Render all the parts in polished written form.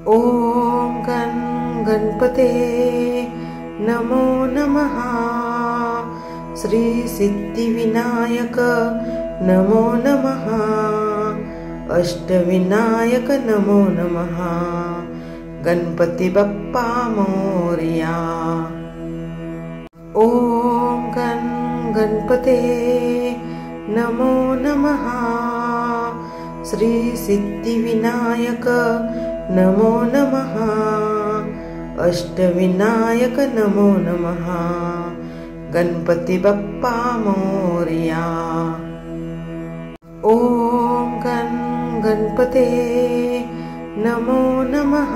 ॐ गं गणपते नमो नमः। श्री सिद्धिविनायक नमो नमः। अष्टविनायक नमो नमः। गणपति बप्पा मोरया। ॐ गं गणपते नमो नमः। श्री सिद्धिविनायक नमो नमः। अष्टविनायक नमो नमः। गणपति बप्पा मोरया। ॐ गं गणपते नमो नमः।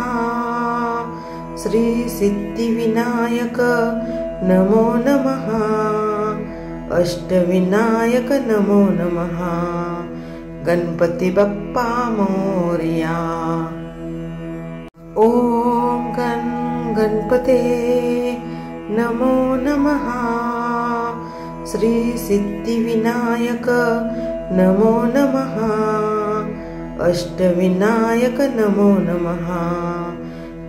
श्री सिद्धिविनायक नमो नमः। अष्टविनायक नमो नमः। गणपति बप्पा मोरया। ॐ गं गणपते नमो नमः। श्री सिद्धिविनायक नमो नमः। अष्टविनायक नमो नमः।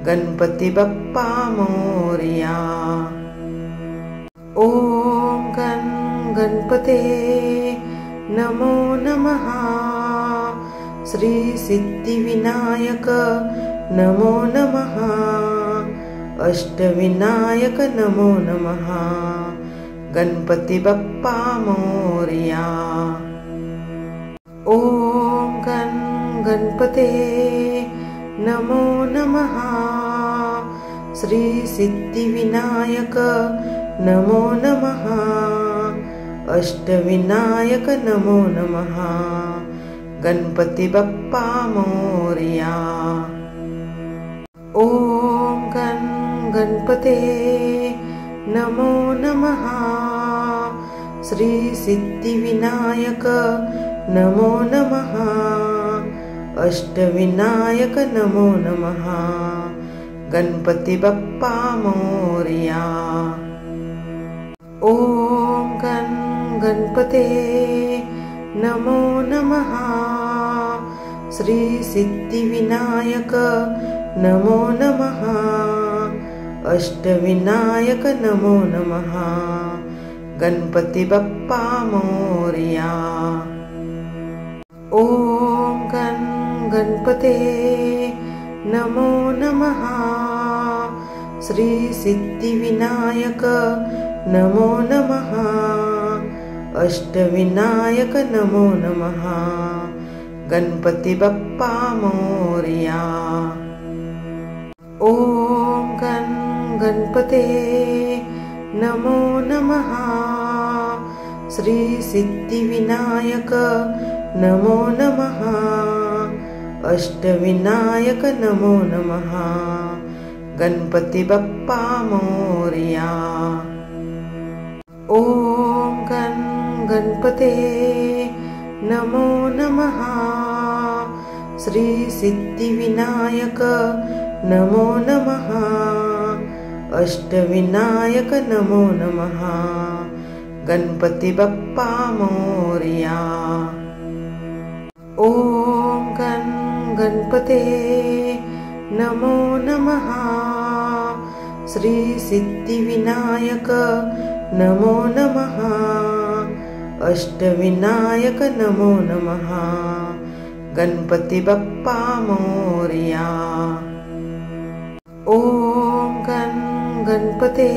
गणपति बप्पा मोरया। ॐ गं गणपते नमो नमः। श्री सिद्धिविनायक नमो नमः। अष्टविनायक नमो नमः। गणपति बप्पा मोरया। ॐ गं गणपते नमो नमः। श्री सिद्धिविनायक नमो नमः। अष्टविनायक नमो नमः। गणपति बप्पा मोरया। ॐ गं गणपते नमो नमः। श्री सिद्धिविनायक नमो नमः। अष्टविनायक नमो नमः। गणपति बप्पा मोरया। ॐ गं गणपते नमो नमः। श्री सिद्धिविनायक नमो नमः। अष्टविनायक नमो नमः। गणपति बप्पा मोरया। ॐ गं गणपते नमो नमः। श्री सिद्धिविनायक नमो नमः। अष्टविनायक नमो नमः। गणपति बप्पा मोरया। ॐ गं गणपते नमो नमः। श्री सिद्धिविनायक नमो नमः। अष्टविनायक नमो नमः। गणपति बप्पा मोरया। ॐ गं गणपते नमो नमः। श्री सिद्धिविनायक नमो नमः। अष्टविनायक नमो नमः। गणपति बप्पा मोरया। ॐ गं गणपते नमो नमः। श्री सिद्धिविनायक नमो नमः। अष्टविनायक नमो नमः। गणपति बप्पा मोरया। ॐ गं गणपते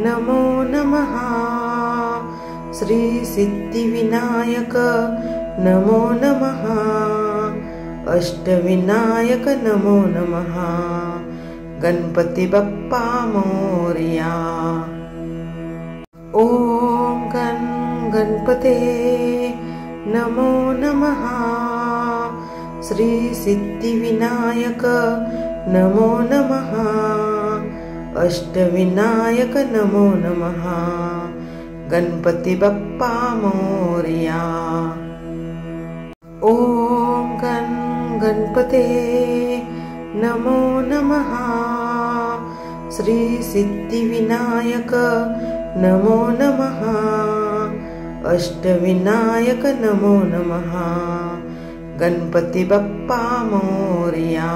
नमो नमः। श्री सिद्धिविनायक नमो नमः। अष्टविनायक नमो नमः। गणपति बप्पा मोरया। ॐ गं गणपते नमो नमः। श्री सिद्धिविनायक नमो नमः। अष्टविनायक नमो नमः। गणपति बप्पा मोरया। ॐ गं गणपते नमो नमः। श्री सिद्धिविनायक नमो नमः। अष्टविनायक नमो नमः। गणपति बप्पा मोरया।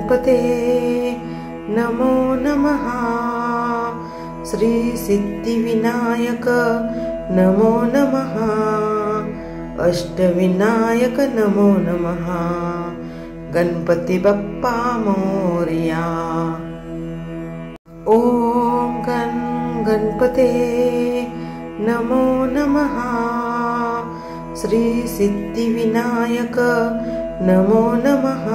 गणपते नमो नमः। श्री सिद्धिविनायक नमो नमः। अष्टविनायक नमो नमः। गणपति बप्पा मोरया। ॐ गणपते नमो नमः। श्री सिद्धिविनायक नमो नमः।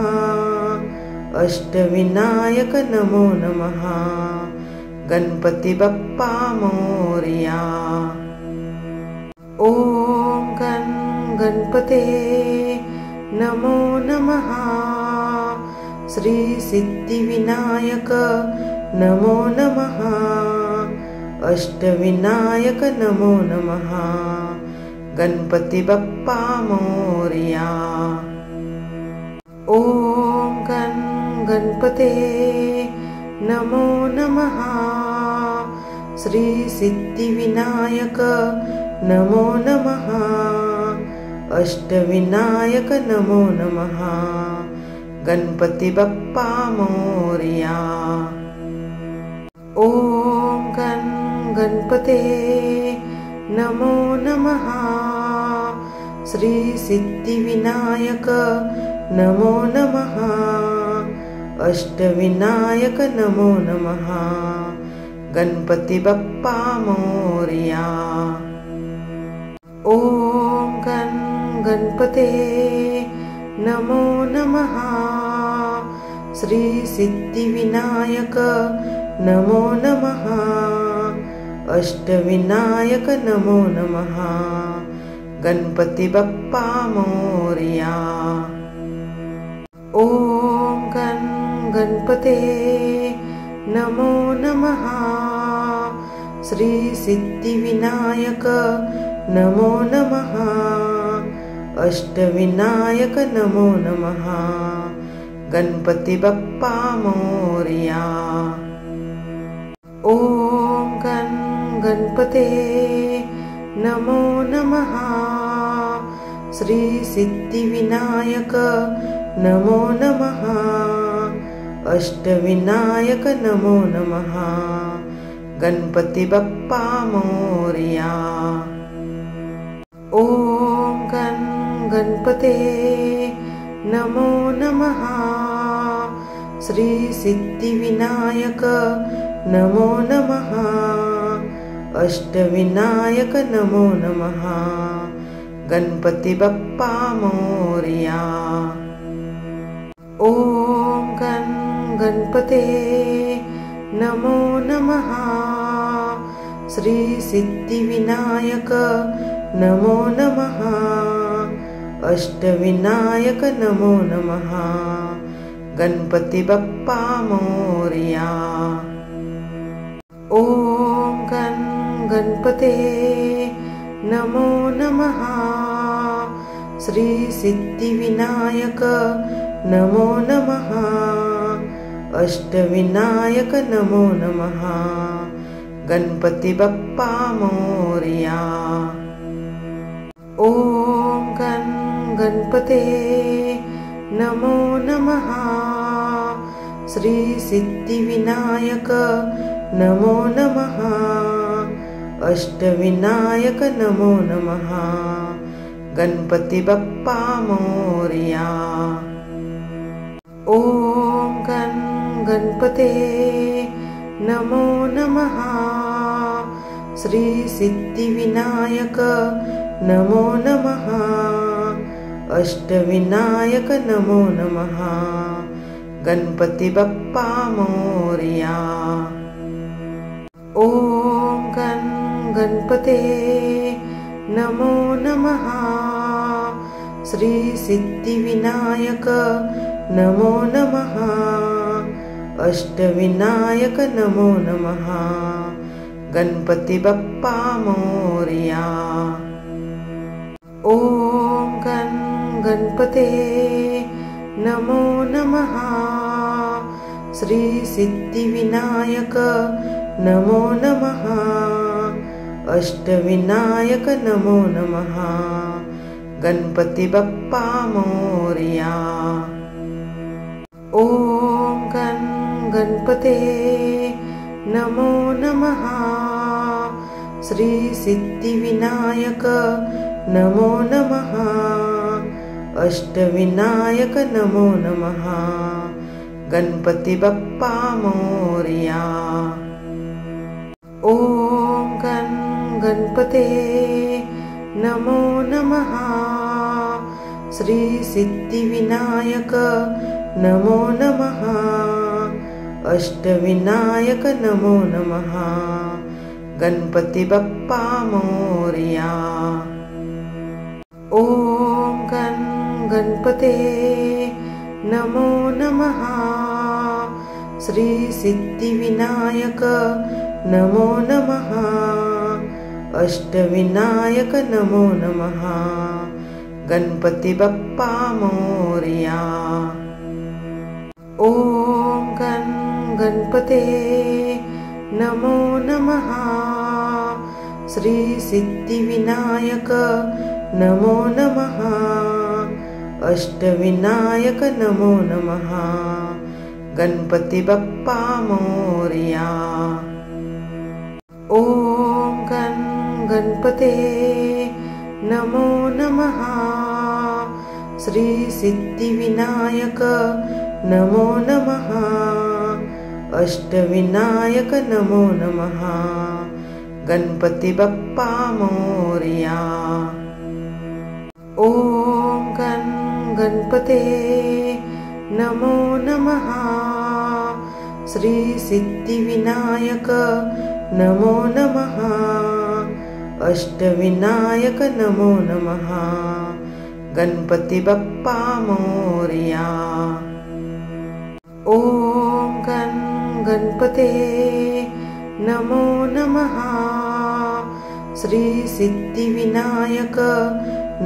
अष्टविनायक नमो नमः। गणपति बप्पा मोरया। ॐ गणपते नमो नमः। श्री सिद्धिविनायक नमो नमः। अष्टविनायक नमो नमः। गणपति बप्पा मोरया। ॐ गणपते नमो नमः। श्री सिद्धिविनायक नमो नमः। अष्टविनायक नमो नमः। गणपति बप्पा मोरया। ॐ गणपते नमो नमः। श्री सिद्धिविनायक नमो नमः। अष्टविनायक नमो नमः। गणपति बप्पा मोरया। ॐ गणपते नमो नमः। श्री सिद्धिविनायक नमो नमः। अष्टविनायक नमो नमः। गणपति बप्पा मोरया। ॐ गणपते नमो नमः। श्री सिद्धिविनायक नमो नमः। अष्टविनायक नमो नमः। गणपति बप्पा मोरया। ॐ गणपते नमो नमः। श्री सिद्धिविनायक नमो नमः। अष्टविनायक नमो नमः। गणपति बप्पा मोरया। ॐ गणपते नमो नमः। श्री सिद्धिविनायक नमो नमः। अष्टविनायक नमो नमः। गणपति बप्पा मोरया। ॐ गणपते नमो नमः। श्री सिद्धिविनायक नमो नमः। अष्टविनायक नमो नमः। गणपति बप्पा मोरया। ॐ गणपते नमो नमः। श्री सिद्धिविनायक नमो नमः। अष्टविनायक नमो नमः। गणपति बप्पा मोरया। ॐ गणपते नमो नमः। श्री सिद्धिविनायक नमो नमः। अष्टविनायक नमो नमः। गणपति बप्पा मोरया। ॐ गणपते नमो नमः। श्री सिद्धिविनायक नमो नमः। अष्टविनायक नमो नमः। गणपति बप्पा मोरया। ॐ गणपते नमो नमः। श्री सिद्धिविनायक नमो नमः। अष्टविनायक नमो नमः। गणपति बप्पा मोरया। ॐ गणपते नमो नमः। श्री सिद्धिविनायक नमो नमः। अष्टविनायक नमो नमः। गणपति बप्पा मोरया। ॐ गणपते नमो नमः। श्री सिद्धिविनायक नमो नमः। अष्टविनायक नमो नमः। गणपति बप्पा मोरया। ॐ गणपते नमो नमः। श्री सिद्धिविनायक नमो नमः। अष्टविनायक नमो नमः। गणपति बप्पा मोरया। ॐ गणपते नमो नमः। श्री सिद्धिविनायक नमो नमः। अष्टविनायक नमो नमः। गणपति बप्पा मोरया। ॐ गणपते नमो नमः। श्री सिद्धिविनायक नमो नमः। अष्टविनायक नमो नमः। गणपति बप्पा मोरया। ॐ गणपते नमो नमः। श्री सिद्धिविनायक नमो नमः। अष्टविनायक नमो नमः। गणपति बप्पा मोरया। ॐ गणपते नमो नमः। श्री सिद्धिविनायक नमो नमः। अष्टविनायक नमो नमः। गणपति बप्पा मोरया। ॐ गणपते नमो नमः। श्री सिद्धिविनायक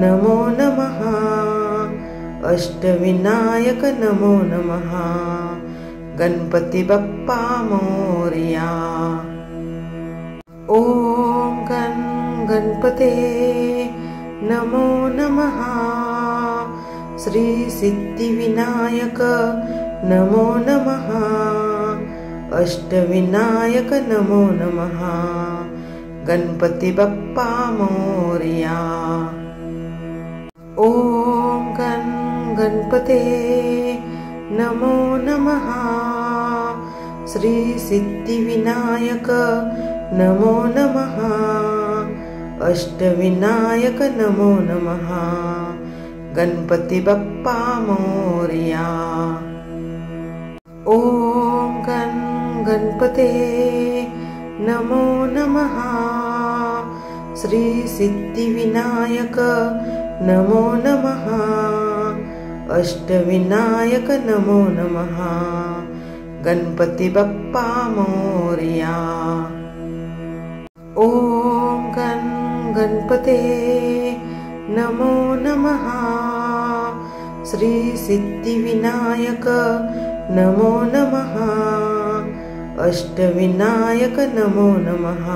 नमो नमः। अष्टविनायक नमो नमः। गणपति बप्पा मोरया। ॐ गणपते नमो नमः। श्री सिद्धिविनायक नमो नमः। अष्टविनायक नमो नमः। गणपति बप्पा मोरया। ॐ गणपते नमो नमः। श्री सिद्धिविनायक नमो नमः। अष्टविनायक नमो नमः। गणपति बप्पा मोरया। ॐ गणपते नमो नमः। श्री सिद्धिविनायक नमो नमः। अष्टविनायक नमो नमः। गणपति बप्पा मोरया। ॐ गणपते नमो नमः। श्री सिद्धिविनायक नमो नमः। अष्टविनायक नमो नमः।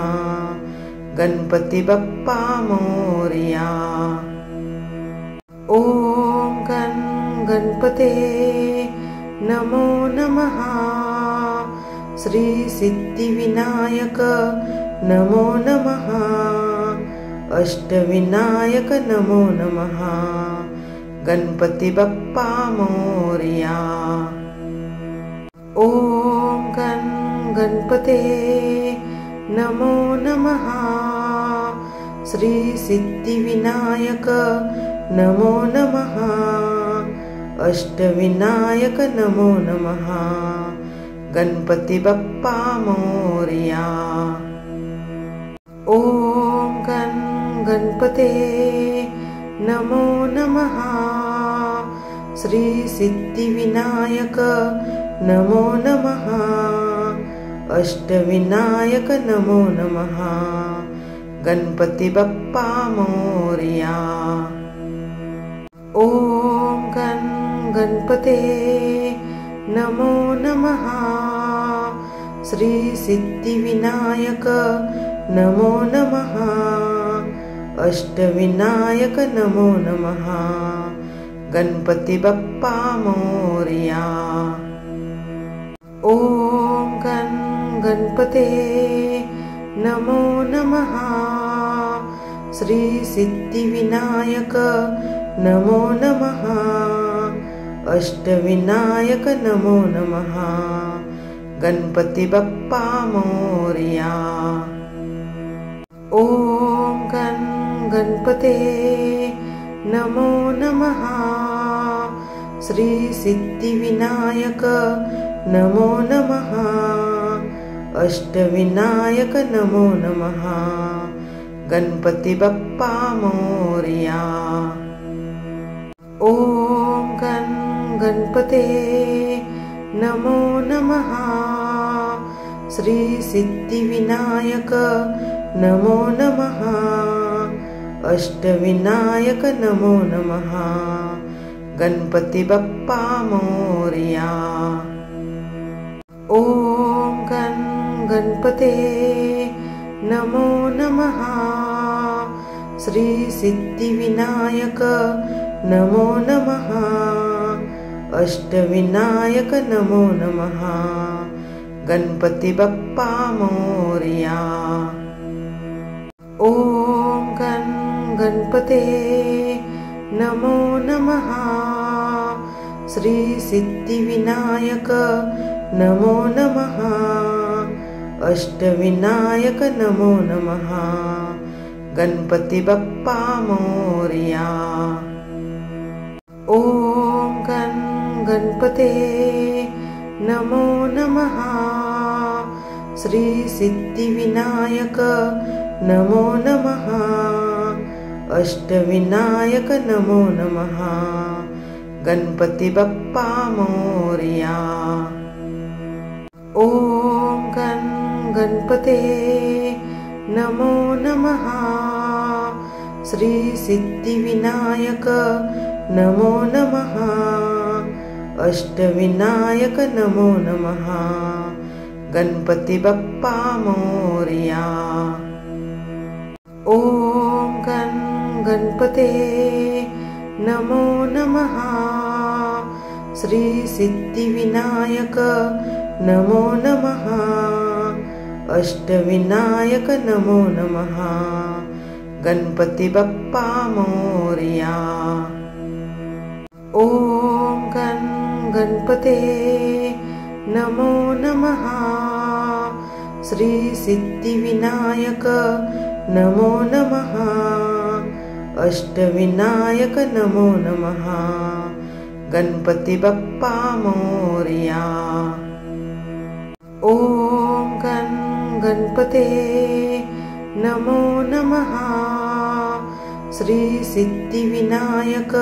गणपति बप्पा मोरया। ॐ गणपते नमो नमः। श्री सिद्धिविनायक नमो नमः। अष्टविनायक नमो नमः। गणपति बप्पा मोरया। ॐ गणपते नमो नमः। श्री सिद्धिविनायक नमो नमः। अष्टविनायक नमो नमः। गणपति बप्पा मोरया। ॐ गणपते नमो नमः। श्री सिद्धिविनायक नमो नमः। अष्टविनायक नमो नमः। गणपति बप्पा मोरया। ॐ गणपते नमो नमः। श्री सिद्धिविनायक नमो नमः। अष्टविनायक नमो नमः। गणपति बप्पा मोरया। ॐ गणपते नमो नमः। श्री सिद्धिविनायक नमो नमः। अष्टविनायक नमो नमः। गणपति बप्पा मोरया। ॐ गणपते नमो नमः। श्री सिद्धिविनायक नमो नमः। अष्टविनायक नमो नमः। गणपति बप्पा मोरया। ॐ गणपते नमो नमः। श्री सिद्धिविनायक नमो नमः। अष्टविनायक नमो नमः। गणपति बप्पा मोरया। ॐ गणपते नमो नमः। श्री सिद्धिविनायक नमो नमः। अष्टविनायक नमो नमः। गणपति बप्पा मोरया। ॐ गणपते नमो नमः। श्री सिद्धिविनायक नमो नमः। अष्टविनायक नमो नमः। गणपति बप्पा मोरया। ॐ गणपते नमो नमः। श्री सिद्धिविनायक नमो नमः। अष्टविनायक नमो नमः। गणपति बप्पा मोरया। ॐ गणपते नमो नमः। श्री सिद्धिविनायक नमो नमः। अष्टविनायक नमो नमः। गणपति बप्पा मोरया। ॐ गणपते नमो नमः। श्री सिद्धिविनायक नमो नमः। अष्टविनायक नमो नमः। गणपति बप्पा मोरया। ॐ गणपते नमो नमः। श्री सिद्धिविनायक नमो नमः। अष्टविनायक नमो नमः। गणपति बप्पा मोरया। ॐ गणपते नमो नमः। श्री सिद्धिविनायक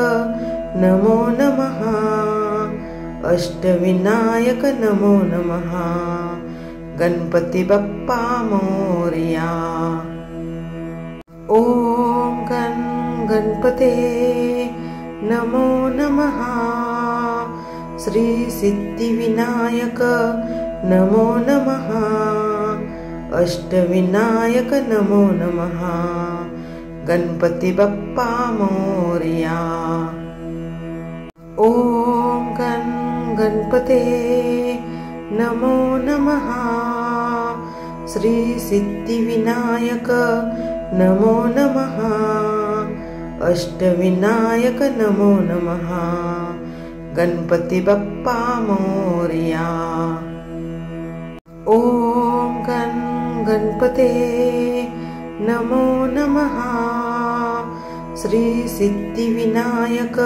नमो नमः। अष्टविनायक नमो नमः। गणपति बप्पा मोरया। ॐ गणपते नमो नमः। श्री सिद्धिविनायक नमो नमः। अष्टविनायक नमो नमः। गणपति बप्पा मोरया। ॐ गणपते नमो नमः। श्री सिद्धिविनायक नमो नमः। अष्टविनायक नमो नमः। गणपति बप्पा मोरया। ॐ गणपते नमो नमः। श्री सिद्धिविनायक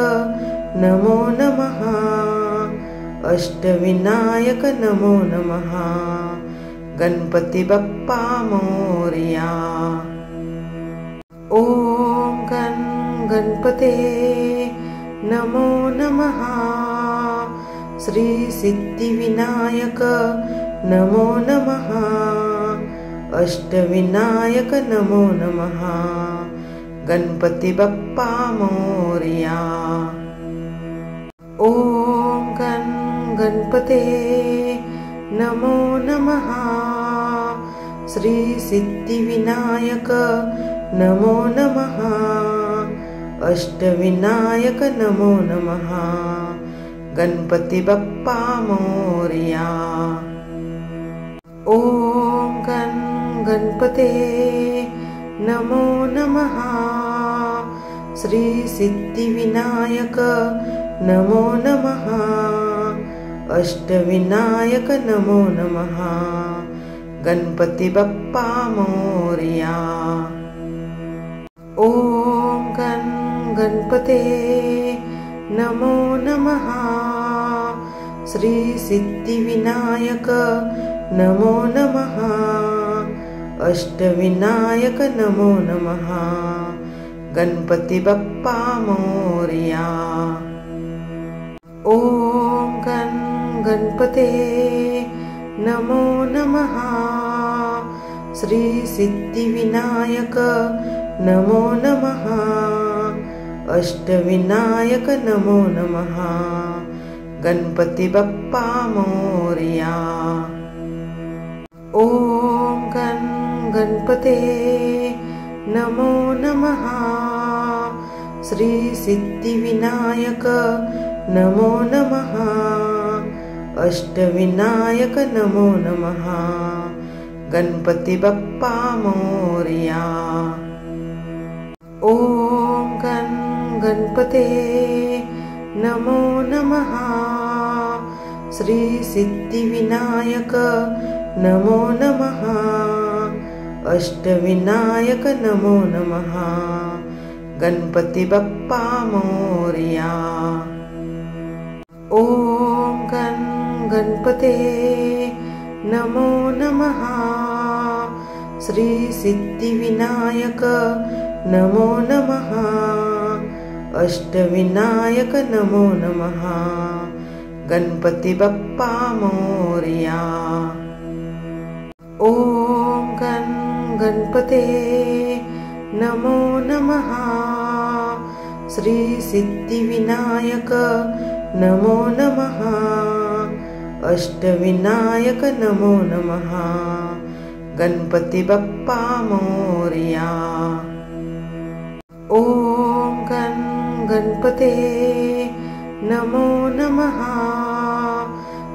नमो नमः। अष्टविनायक नमो नमः। गणपति बप्पा मोरया। ॐ गणपते नमो नमः। श्री सिद्धिविनायक नमो नमः। अष्टविनायक नमो नमः। गणपति बप्पा मोरया। ॐ गणपते नमो नमः। श्री सिद्धिविनायक नमो नमः। अष्टविनायक नमो नमः। गणपति बप्पा मोरया। ॐ गं गणपते नमो नमः। श्री सिद्धिविनायक नमो नमः। अष्टविनायक नमो नमः। गणपति बप्पा मोरया। ॐ गं गणपते नमो नमः। श्री सिद्धिविनायक नमो नमः। अष्टविनायक नमो नमः। गणपति बप्पा मोरया। ॐ गं गणपते नमो नमः। श्री सिद्धिविनायक नमो नमः। अष्टविनायक नमो नमः। गणपति बप्पा मोरया। ॐ गं गणपते नमो नमः। श्री सिद्धिविनायक नमो नमः। अष्टविनायक नमो नमः। गणपति बप्पा मोरया। ॐ गं गणपते नमो नमः। श्री सिद्धिविनायक नमो नमः। अष्टविनायक नमो नमः। गणपति बप्पा मोरया। ॐ गं गणपते नमो नमः। श्री सिद्धिविनायक नमो नमः। अष्टविनायक नमो नमः। गणपति बप्पा मोरया। ॐ गं गणपते नमो नमः। श्री सिद्धिविनायक नमो नमः। अष्टविनायक नमो नमः। गणपति बप्पा मोरया। ॐ गं गणपते नमो नमः।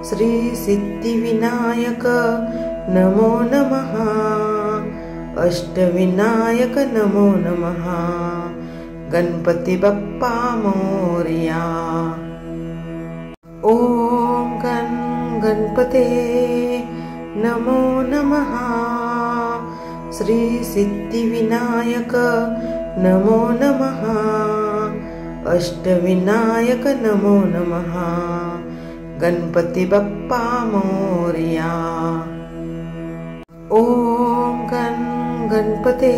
श्री सिद्धिविनायक नमो नमः। अष्टविनायक नमो नमः। गणपति बप्पा मोरया। ॐ गं गणपते नमो नमः। श्री सिद्धिविनायक नमो नमः। अष्टविनायक नमो नमः। गणपति बप्पा मोरया। ॐ गं गणपते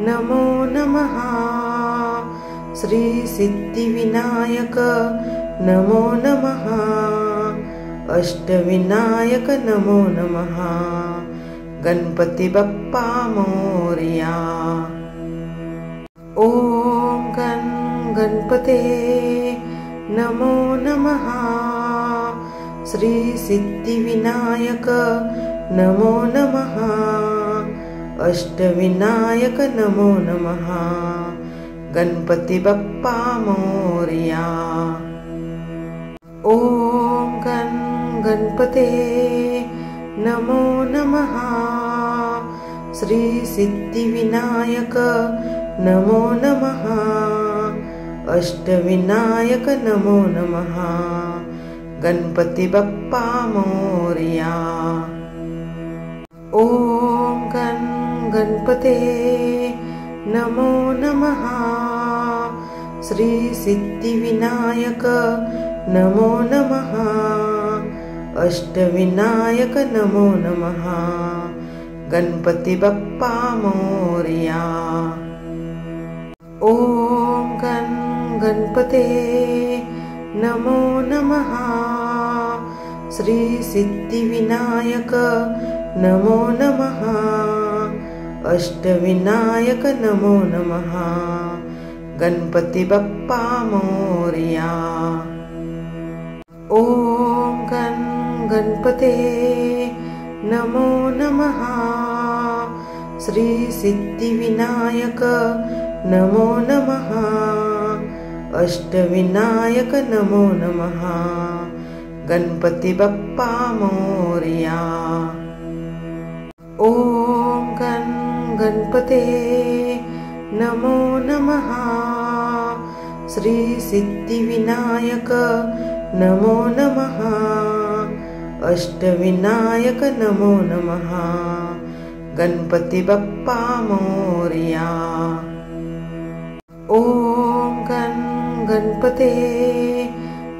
नमो नमः। श्री सिद्धिविनायक नमो नमः। अष्टविनायक नमो नमः। गणपति बप्पा मोरया। ॐ गं गणपते नमो नमः। श्री सिद्धिविनायक नमो नमः। अष्टविनायक नमो नमः। गणपति बप्पा मोरया। ॐ गं गणपते नमो नमः। श्री सिद्धिविनायक नमो नमः। अष्टविनायक नमो नमः। गणपति बप्पा मोरया। ॐ गं गणपते नमो नमः। श्री सिद्धिविनायक नमो नमः। अष्टविनायक नमो नमः। गणपति बप्पा मोरया। ॐ गं गणपते नमो नमः। श्री सिद्धिविनायक नमो नमः। अष्टविनायक नमो नमः। गणपति बप्पा मोरया। ॐ गं गणपते नमो नमः। श्री सिद्धिविनायक नमो नमः। अष्टविनायक नमो नमः। गणपति बप्पा मोरया। ॐ गणपते नमो नमः। श्री सिद्धिविनायक नमो नमः। अष्टविनायक नमो नमः। गणपति बप्पा मोरया। ॐ गणपते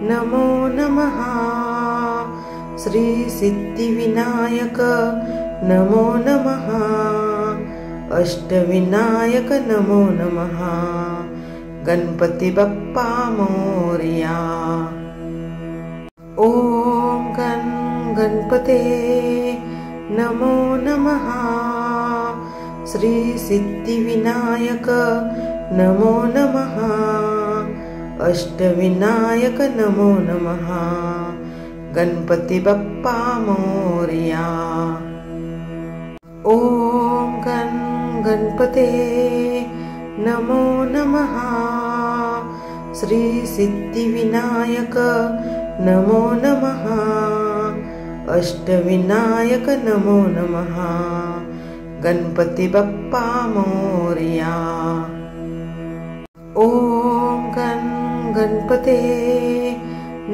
नमो नमः। श्री सिद्धिविनायक नमो नमः। अष्टविनायक नमो नमः। गणपति बप्पा मोरया। ॐ गणपते नमो नमः। श्री सिद्धिविनायक नमो नमः। अष्टविनायक नमो नमः। गणपति बप्पा मोरया। ॐ गणपते नमो नमः। श्री सिद्धिविनायक नमो नमः। अष्टविनायक नमो नमः। गणपति बप्पा मोरया। ॐ गणपते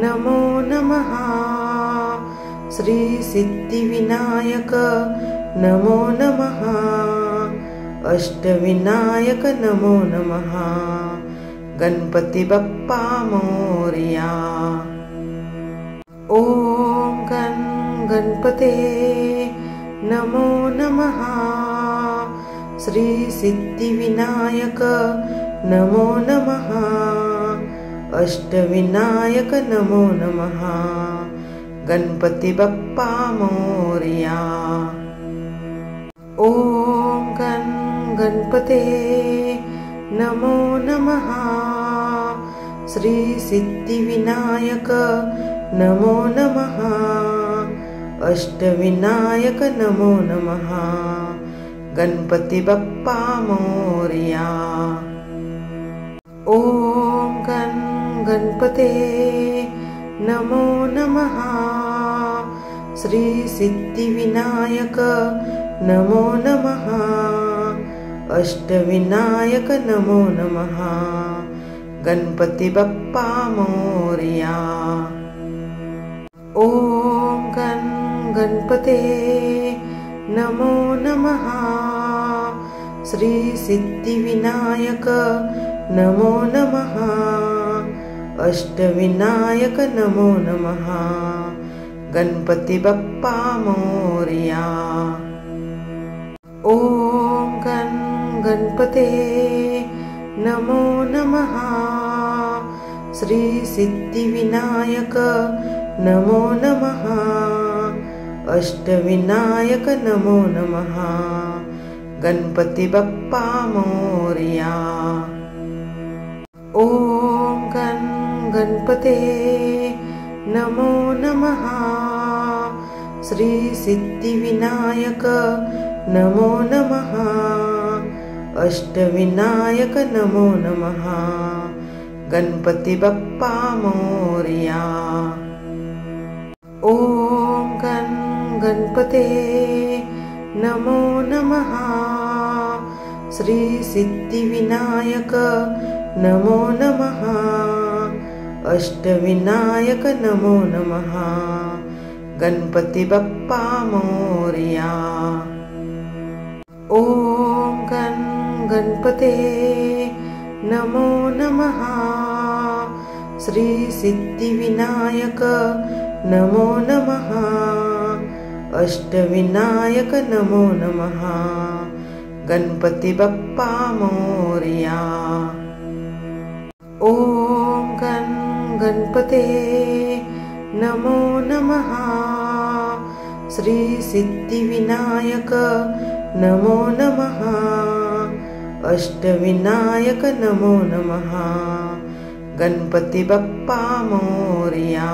नमो नमः। श्री सिद्धिविनायक नमो नमः। अष्टविनायक नमो नमः। गणपति बप्पा मोरया। ॐ गणपते नमो नमः। श्री सिद्धिविनायक नमो नमः। अष्टविनायक नमो नमः। गणपति बप्पा मोरया। ॐ गणपते नमो नमः। श्री सिद्धिविनायक नमो नमः। अष्टविनायक नमो नमः। गणपति बप्पा मोरया। ॐ गणपते नमो नमः। श्री सिद्धिविनायक नमो नमः। अष्टविनायक नमो नमः। गणपति बप्पा मोरया। ॐ गणपते नमो नमः। श्री सिद्धिविनायक नमो नमः। अष्टविनायक नमो नमः। गणपति बप्पा मोरया। ॐ गणपते नमो नमः। श्री सिद्धिविनायक नमो नमः। अष्टविनायक नमो नमः। गणपति बप्पा मोरया। ॐ गणपते नमो नमः। श्री सिद्धिविनायक नमो नमः। अष्टविनायक नमो नमः। गणपति बप्पा मोरया। ॐ गणपते नमो नमः। श्री सिद्धिविनायक नमो नमः। अष्टविनायक नमो नमः। गणपति बप्पा मोरया। ॐ गणपते नमो नमः। श्री सिद्धिविनायक नमो नमः। अष्टविनायक नमो नमः। गणपति बप्पा मोरया। ॐ गणपते नमो नमः। श्री सिद्धिविनायक नमो नमः। अष्टविनायक नमो नमः। गणपति बप्पा मोरया।